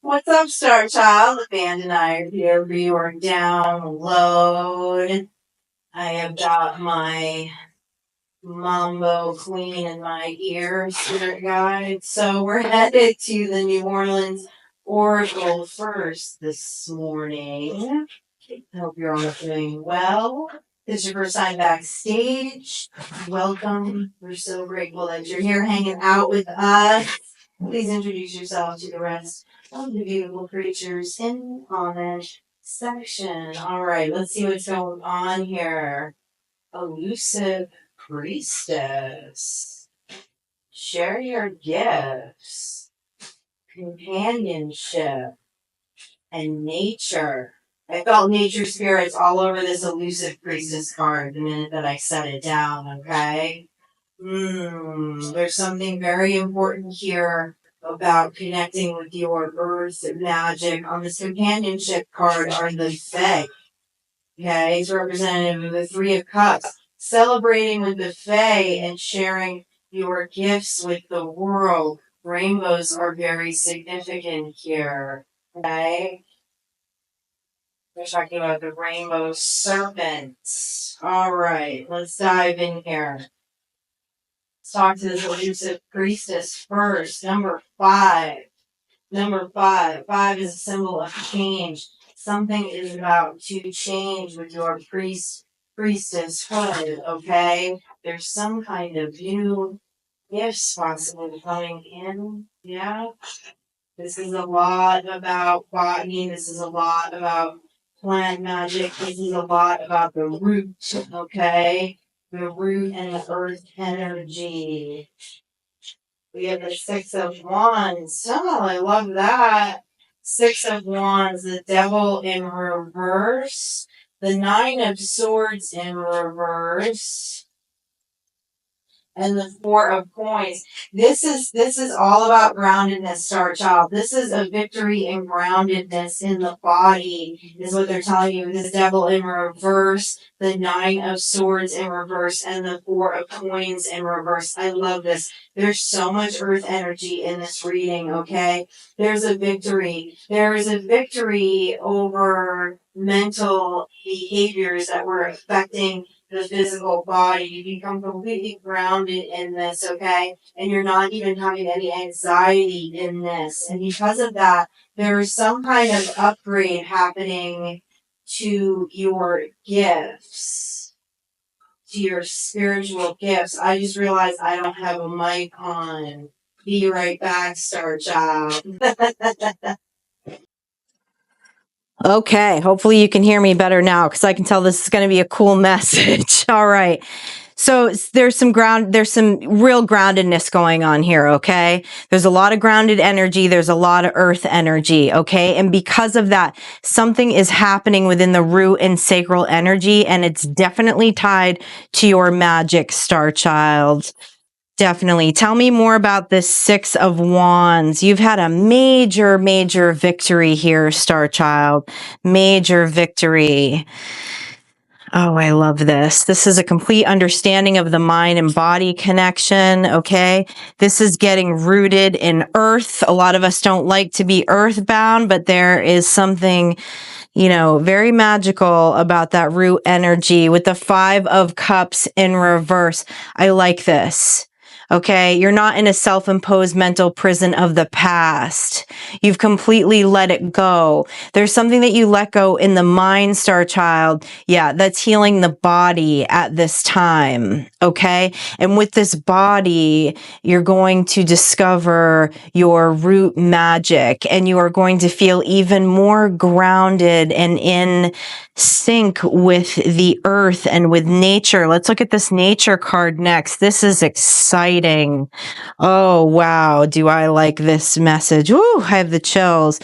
What's up, Star Child? The band and I are here for your download. I have got my Mambo Queen in my ear, spirit guide. So we're headed to the New Orleans Oracle first this morning. I hope you're all doing well. This is your first time backstage. Welcome. We're so grateful that you're here hanging out with us. Please introduce yourself to the rest of the beautiful creatures in the comment section. All right, let's see what's going on here. Elusive priestess. Share your gifts. Companionship. And nature. I felt nature spirits all over this elusive priestess card the minute that I set it down, okay? There's something very important here about connecting with your earth magic. On this companionship card are the Fae. Okay, it's representative of the Three of Cups. Celebrating with the Fae and sharing your gifts with the world. Rainbows are very significant here. Okay? We're talking about the rainbow serpents. All right, let's dive in here. Let's talk to this elusive priestess first. Number 5. Number 5. 5 is a symbol of change. Something is about to change with your priestesshood, okay? There's some kind of new gifts possibly coming in, yeah? This is a lot about botany. This is a lot about plant magic. This is a lot about the root, okay? The root and the earth energy. We have the Six of Wands. Oh, I love that. Six of Wands, the Devil in reverse. The Nine of Swords in reverse. And the Four of Coins. This is all about groundedness, Star Child. This is a victory in groundedness in the body, is what they're telling you. This Devil in reverse, the Nine of Swords in reverse, and the Four of Coins in reverse. I love this. There's so much earth energy in this reading, okay? There's a victory. There is a victory over mental behaviors that were affecting the physical body. You become completely grounded in this, okay? And you're not even having any anxiety in this. And because of that, there is some kind of upgrade happening to your gifts, to your spiritual gifts. I just realized I don't have a mic on. Be right back, Star Child. Okay, hopefully you can hear me better now because I can tell this is going to be a cool message. All right. So there's some real groundedness going on here, okay? There's a lot of grounded energy. There's a lot of earth energy, okay? And because of that, something is happening within the root and sacral energy, and it's definitely tied to your magic, Star Child. Definitely. Tell me more about this Six of Wands. You've had a major, major victory here, Star Child. Major victory. Oh, I love this. This is a complete understanding of the mind and body connection, okay? This is getting rooted in earth. A lot of us don't like to be earthbound, but there is something, very magical about that root energy with the Five of Cups in reverse. I like this. Okay, you're not in a self-imposed mental prison of the past. You've completely let it go. There's something that you let go in the mind, Star Child. Yeah, that's healing the body at this time. Okay, and with this body, you're going to discover your root magic, and you are going to feel even more grounded and in sync with the earth and with nature. Let's look at this nature card next. This is exciting. Oh, wow. Do I like this message? Woo, I have the chills.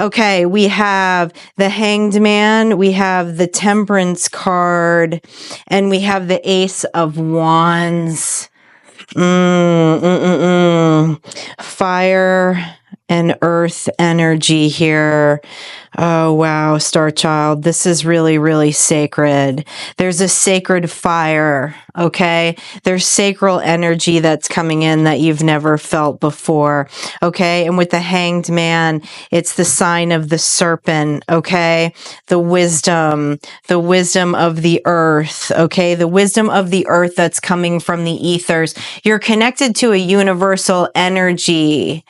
Okay, we have the Hanged Man, we have the Temperance card, and we have the Ace of Wands. Fire and earth energy here. Oh, wow, Star Child. This is really, really sacred. There's a sacred fire, okay? There's sacral energy that's coming in that you've never felt before, okay? And with the Hanged Man, it's the sign of the serpent, okay? The wisdom of the earth, okay? The wisdom of the earth that's coming from the ethers. You're connected to a universal energy,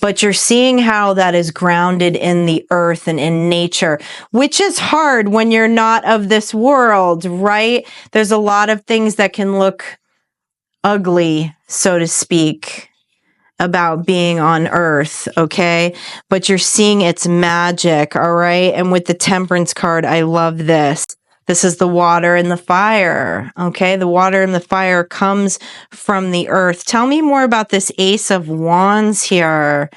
but you're seeing how that is grounded in the earth and in nature, which is hard when you're not of this world, right? There's a lot of things that can look ugly, so to speak, about being on earth, okay? But you're seeing its magic, all right? And with the Temperance card, I love this. This is the water and the fire, okay? The water and the fire comes from the earth. Tell me more about this Ace of Wands here.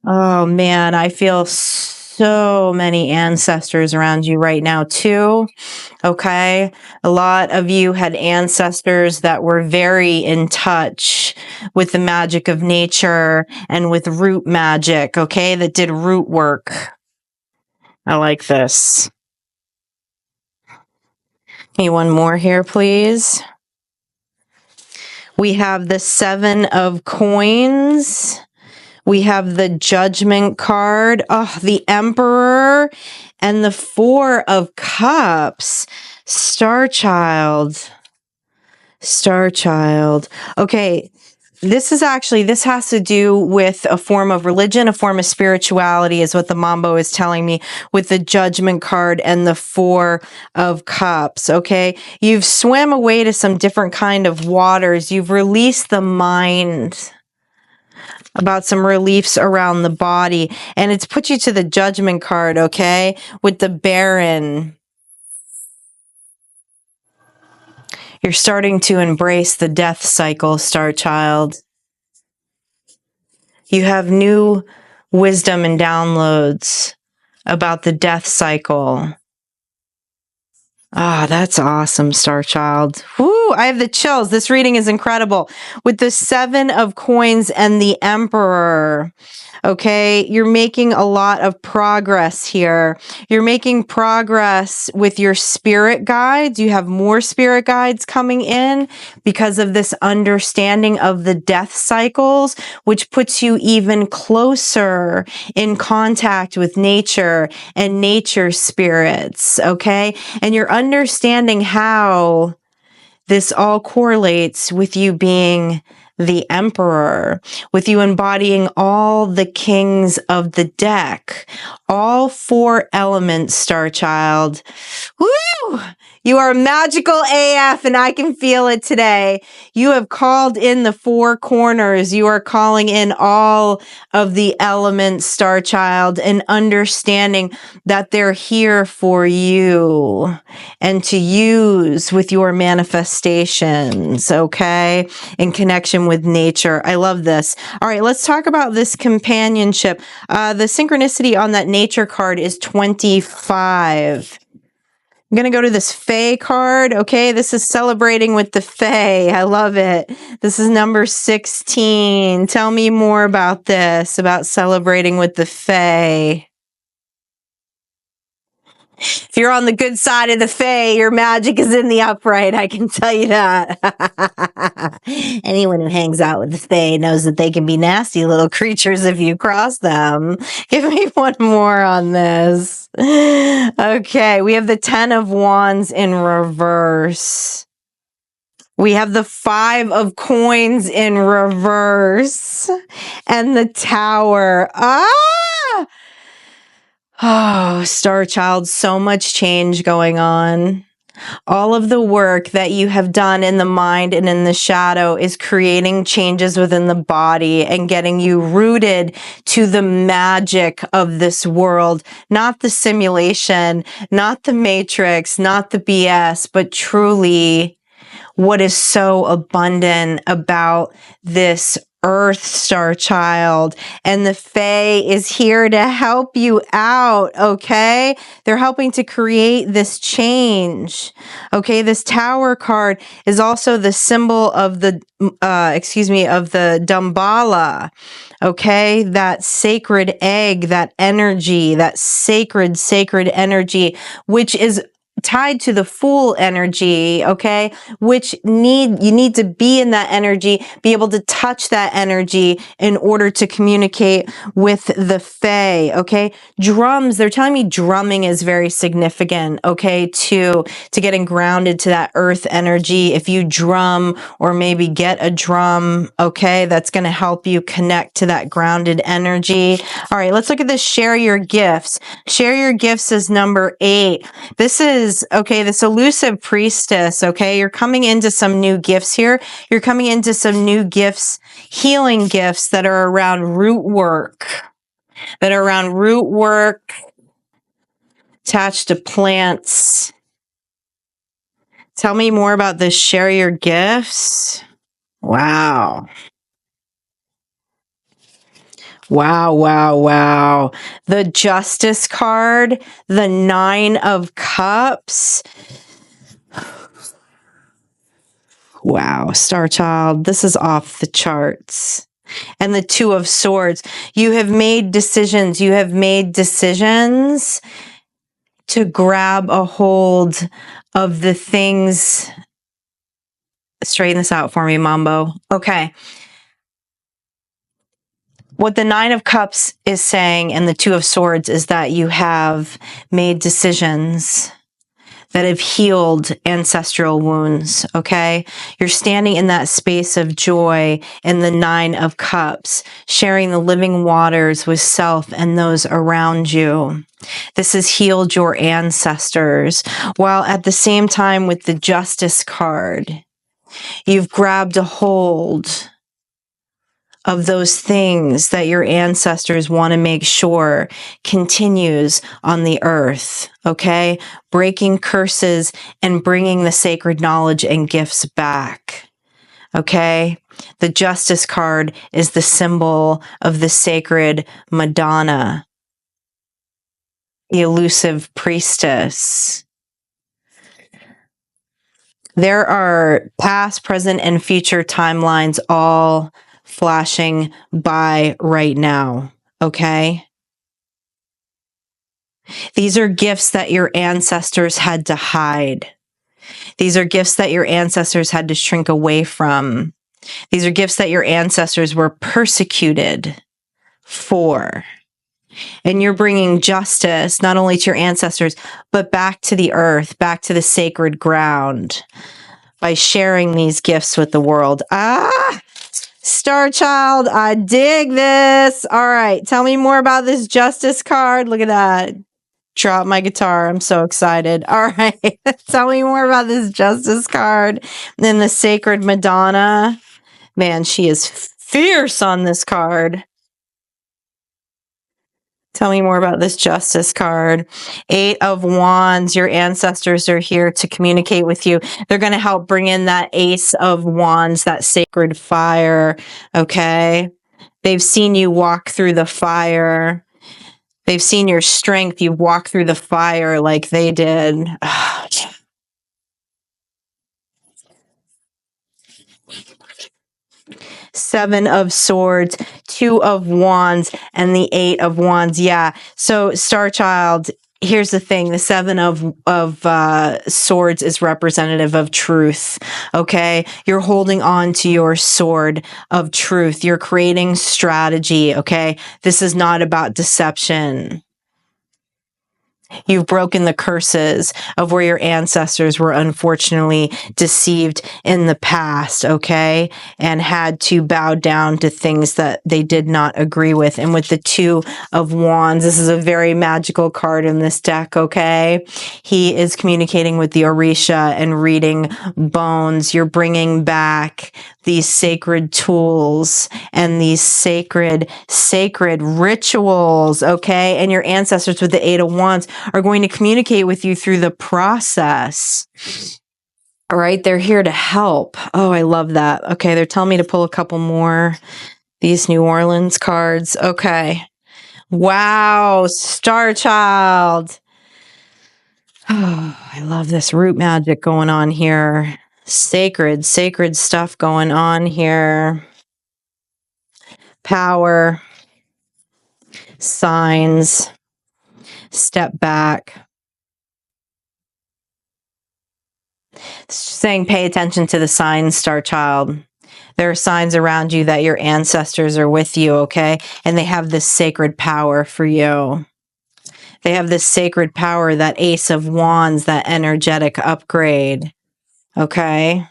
Oh, man, I feel so many ancestors around you right now, too, okay? A lot of you had ancestors that were very in touch with the magic of nature and with root magic, okay? That did root work. I like this. Need one more here, please. We have the 7 of Coins. We have the Judgment card. Oh, the Emperor and the 4 of Cups. Star Child. Star Child. Okay. This has to do with a form of religion, a form of spirituality is what the Mambo is telling me with the Judgment card and the 4 of Cups, okay? You've swam away to some different kind of waters. You've released the mind about some reliefs around the body, and it's put you to the Judgment card, okay? With the Baron. You're starting to embrace the death cycle, Star Child. You have new wisdom and downloads about the death cycle. Ah, that's awesome, Star Child. Woo, I have the chills. This reading is incredible. With the 7 of Coins and the Emperor. Okay, you're making a lot of progress here. You're making progress with your spirit guides. You have more spirit guides coming in because of this understanding of the death cycles, which puts you even closer in contact with nature and nature spirits. Okay, and you're understanding how this all correlates with you being the Emperor, with you embodying all the kings of the deck, all 4 elements, Star Child. Woo! You are magical AF, and I can feel it today. You have called in the 4 corners. You are calling in all of the elements, Star Child, and understanding that they're here for you and to use with your manifestations, okay? In connection with nature. I love this. All right, let's talk about this companionship. The synchronicity on that nature card is 25. I'm going to go to this Fae card. Okay, this is celebrating with the Fae. I love it. This is number 16. Tell me more about this, about celebrating with the Fae. If you're on the good side of the Fae, your magic is in the upright. I can tell you that. Anyone who hangs out with the Fae knows that they can be nasty little creatures if you cross them. Give me one more on this. Okay, we have the 10 of Wands in reverse. We have the 5 of Coins in reverse. And the Tower. Ah! Oh, Star Child, so much change going on. All of the work that you have done in the mind and in the shadow is creating changes within the body and getting you rooted to the magic of this world, not the simulation, not the matrix, not the BS, but truly what is so abundant about this earth, star child, and the Fae is here to help you out, okay? They're helping to create this change, okay? This Tower card is also the symbol of the, of the Damballa, okay? That sacred egg, that energy, that sacred energy, which is tied to the Fool energy, okay? Which you need to be in that energy, be able to touch that energy in order to communicate with the Fae, okay? Drums, they're telling me drumming is very significant, okay? To getting grounded to that earth energy. If you drum or maybe get a drum, okay? That's going to help you connect to that grounded energy. All right, let's look at this. Share your gifts. Share your gifts is number 8. This is, okay, this elusive priestess, okay? You're coming into some new gifts here. You're coming into some new gifts, healing gifts that are around root work, attached to plants. Tell me more about this. Share your gifts. Wow. Wow, wow, wow. The Justice card, the 9 of Cups. Wow, Star Child, this is off the charts. And the 2 of Swords. You have made decisions. You have made decisions to grab a hold of the things. Straighten this out for me, Mambo. Okay. What the 9 of Cups is saying and the 2 of Swords is that you have made decisions that have healed ancestral wounds, okay? You're standing in that space of joy in the 9 of Cups, sharing the living waters with self and those around you. This has healed your ancestors, while at the same time with the Justice card, you've grabbed a hold of those things that your ancestors want to make sure continues on the earth, okay? Breaking curses and bringing the sacred knowledge and gifts back, okay? The Justice card is the symbol of the sacred Madonna, the elusive priestess. There are past, present, and future timelines all flashing by right now, okay? These are gifts that your ancestors had to hide. These are gifts that your ancestors had to shrink away from. These are gifts that your ancestors were persecuted for. And you're bringing justice not only to your ancestors, but back to the earth, back to the sacred ground by sharing these gifts with the world. Star Child, I dig this. All right, tell me more about this Justice card. Look at that. Drop my guitar. I'm so excited. All right, tell me more about this Justice card. And then the Sacred Madonna. Man, she is fierce on this card. Tell me more about this Justice card. 8 of Wands. Your ancestors are here to communicate with you. They're going to help bring in that Ace of Wands, that sacred fire. Okay. They've seen you walk through the fire. They've seen your strength. You've walked through the fire like they did. 7 of Swords, 2 of Wands, and the 8 of Wands. Yeah. So, Star Child, here's the thing. The 7 of Swords is representative of truth. Okay. You're holding on to your sword of truth. You're creating strategy. Okay. This is not about deception. You've broken the curses of where your ancestors were unfortunately deceived in the past, okay? And had to bow down to things that they did not agree with. And with the 2 of Wands, this is a very magical card in this deck, okay? He is communicating with the Orisha and reading bones. You're bringing back these sacred tools and these sacred rituals, okay? And your ancestors with the 8 of Wands are going to communicate with you through the process. All right, they're here to help. Oh, I love that. Okay, they're telling me to pull a couple more. These New Orleans cards. Okay. Wow, Star Child. Oh, I love this root magic going on here. Sacred stuff going on here. Power. Signs. Step back. It's saying pay attention to the signs, Star Child. There are signs around you that your ancestors are with you, okay? And they have this sacred power for you. They have this sacred power, that Ace of Wands, that energetic upgrade, okay?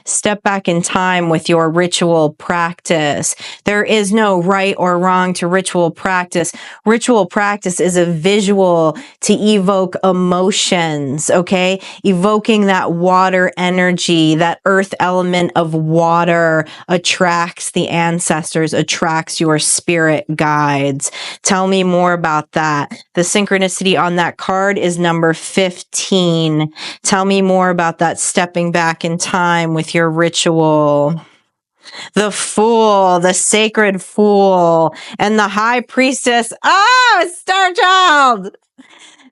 Step back in time with your ritual practice. There is no right or wrong to ritual practice. Ritual practice is a visual to evoke emotions, okay? Evoking that water energy, that earth element of water attracts the ancestors, attracts your spirit guides. Tell me more about that. The synchronicity on that card is number 15. Tell me more about that stepping back in time with your ritual. The Fool, the Sacred Fool, and the High Priestess. Ah, Star Child!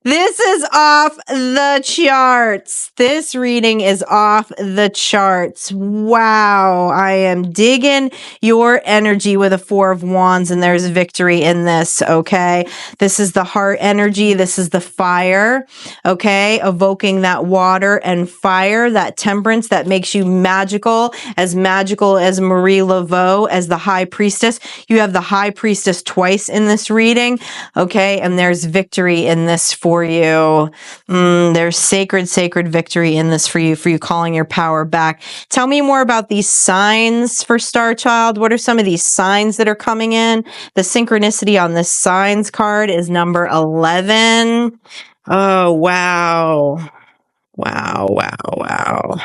This is off the charts. This reading is off the charts. Wow. I am digging your energy with a Four of Wands, and there's victory in this, okay? This is the heart energy. This is the fire, okay? Evoking that water and fire, that temperance that makes you magical as Marie Laveau, as the High Priestess. You have the High Priestess twice in this reading, okay? And there's victory in this for you. There's sacred victory in this for you calling your power back. Tell me more about these signs for Star Child. What are some of these signs that are coming in? The synchronicity on this signs card is number 11. Oh, wow. Wow.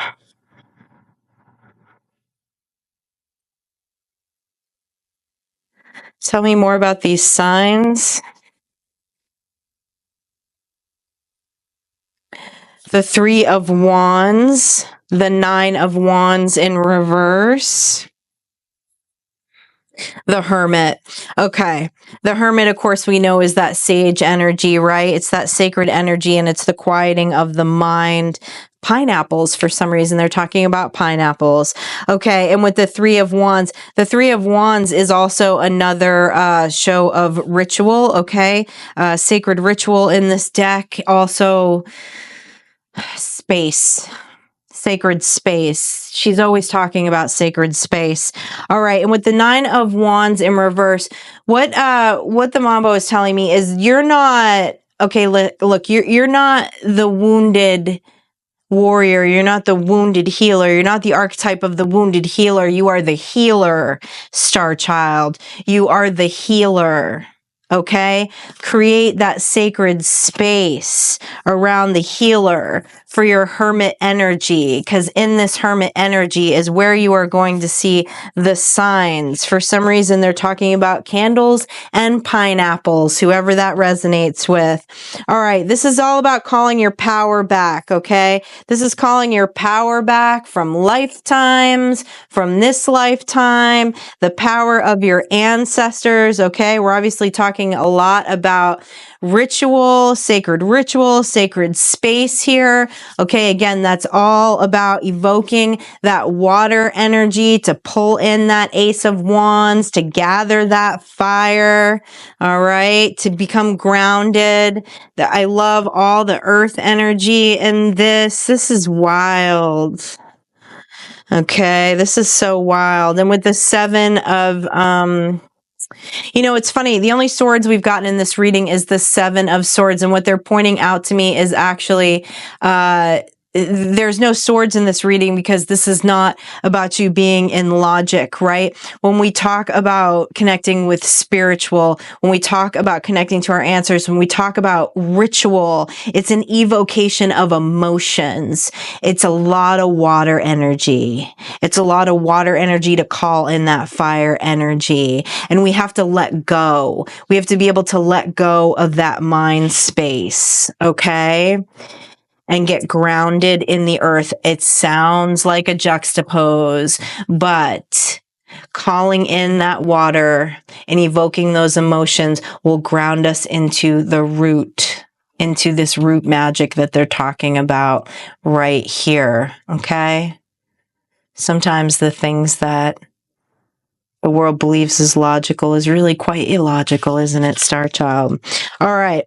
Tell me more about these signs. The Three of Wands, the Nine of Wands in reverse, the Hermit. Okay. The Hermit, of course, we know is that sage energy, right? It's that sacred energy, and it's the quieting of the mind. Pineapples, for some reason, they're talking about pineapples. Okay. And with the Three of Wands is also another show of ritual. Okay. Sacred ritual in this deck. Also, space, sacred space. She's always talking about sacred space. All right. And with the Nine of Wands in reverse, what the Mambo is telling me is you're not, okay, look, you're not the wounded warrior. You're not the wounded healer. You're not the archetype of the wounded healer. You are the healer, Star Child. You are the healer. Okay, create that sacred space around the healer for your hermit energy, because in this hermit energy is where you are going to see the signs. For some reason, they're talking about candles and pineapples, whoever that resonates with. All right, this is all about calling your power back, okay? This is calling your power back from lifetimes, from this lifetime, the power of your ancestors, okay? We're obviously talking a lot about ritual, sacred space here. Okay, again, that's all about evoking that water energy to pull in that Ace of Wands, to gather that fire, all right, to become grounded. I love all the earth energy in this. This is wild. Okay, this is so wild. And with the Seven of, it's funny. The only swords we've gotten in this reading is the Seven of Swords. And what they're pointing out to me is actually, there's no swords in this reading, because this is not about you being in logic, right? When we talk about connecting with spiritual, when we talk about connecting to our answers, when we talk about ritual, it's an evocation of emotions. It's a lot of water energy. It's a lot of water energy to call in that fire energy. And we have to let go. We have to be able to let go of that mind space, okay? And get grounded in the earth. It sounds like a juxtapose, but calling in that water and evoking those emotions will ground us into the root, into this root magic that they're talking about right here. Okay. Sometimes the things that the world believes is logical is really quite illogical, isn't it, Star Child? All right.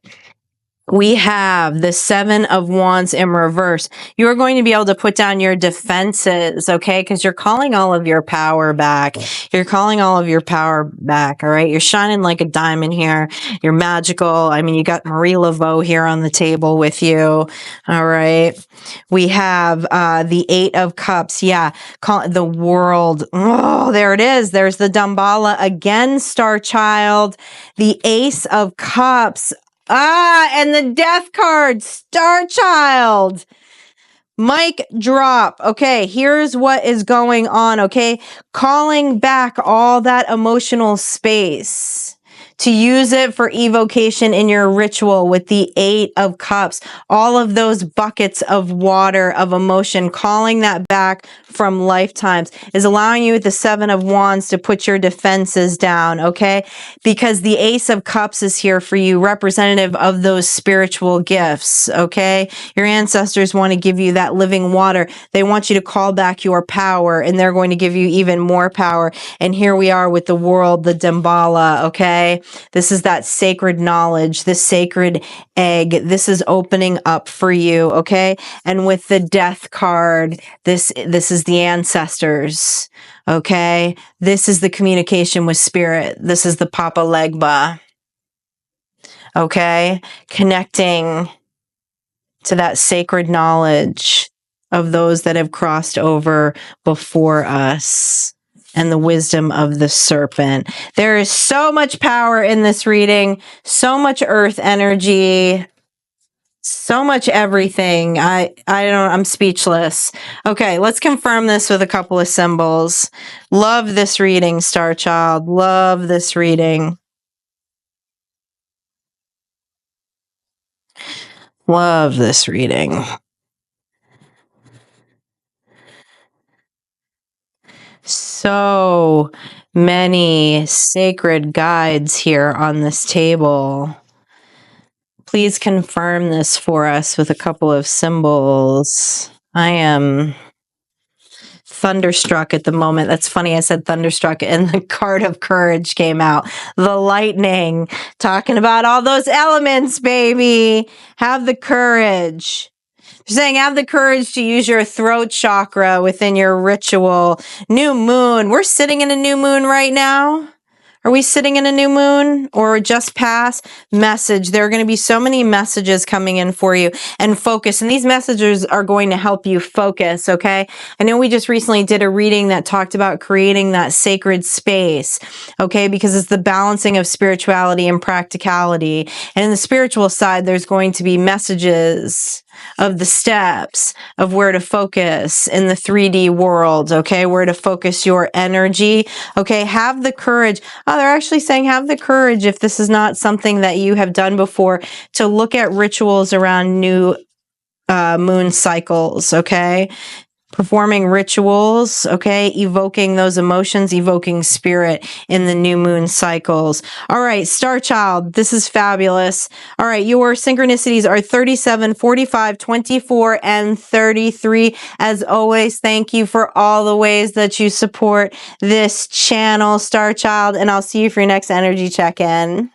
We have the Seven of Wands in reverse. You're going to be able to put down your defenses, okay? Because you're calling all of your power back. You're calling all of your power back, all right? You're shining like a diamond here. You're magical. I mean, you got Marie Laveau here on the table with you, all right? We have the Eight of Cups. Yeah, call the world. Oh, there it is. There's the Damballa again, Star Child. The Ace of Cups. And the Death card, Star Child. Mic drop. Okay, here's what is going on, okay? Calling back all that emotional space to use it for evocation in your ritual with the Eight of Cups. All of those buckets of water, of emotion, calling that back from lifetimes is allowing you with the Seven of Wands to put your defenses down, okay? Because the Ace of Cups is here for you, representative of those spiritual gifts, okay? Your ancestors want to give you that living water. They want you to call back your power, and they're going to give you even more power. And here we are with the world, the Damballa, okay? This is that sacred knowledge, the sacred egg. This is opening up for you, okay? And with the Death card, this is the ancestors, okay? This is the communication with spirit. This is the Papa Legba, okay? Connecting to that sacred knowledge of those that have crossed over before us. And the wisdom of the serpent. There is so much power in this reading, so much earth energy, so much everything. I'm speechless. Okay, let's confirm this with a couple of symbols. Love this reading, Star Child. Love this reading. Love this reading. So many sacred guides here on this table. Please confirm this for us with a couple of symbols. I am thunderstruck at the moment. That's funny. I said thunderstruck and the card of courage came out. The lightning, talking about all those elements, baby. Have the courage. You're saying have the courage to use your throat chakra within your ritual. New moon. We're sitting in a new moon right now. Are we sitting in a new moon or just past? Message. There are going to be so many messages coming in for you, and focus. And these messages are going to help you focus, okay? I know we just recently did a reading that talked about creating that sacred space, okay? Because it's the balancing of spirituality and practicality. And in the spiritual side, there's going to be messages of the steps of where to focus in the 3D world, okay? Where to focus your energy, okay? Have the courage. Oh, they're actually saying have the courage, if this is not something that you have done before, to look at rituals around new moon cycles, okay? Performing rituals, okay? Evoking those emotions, evoking spirit in the new moon cycles. All right, Star Child, this is fabulous. All right, your synchronicities are 37, 45, 24, and 33. As always, thank you for all the ways that you support this channel, Star Child, and I'll see you for your next energy check-in.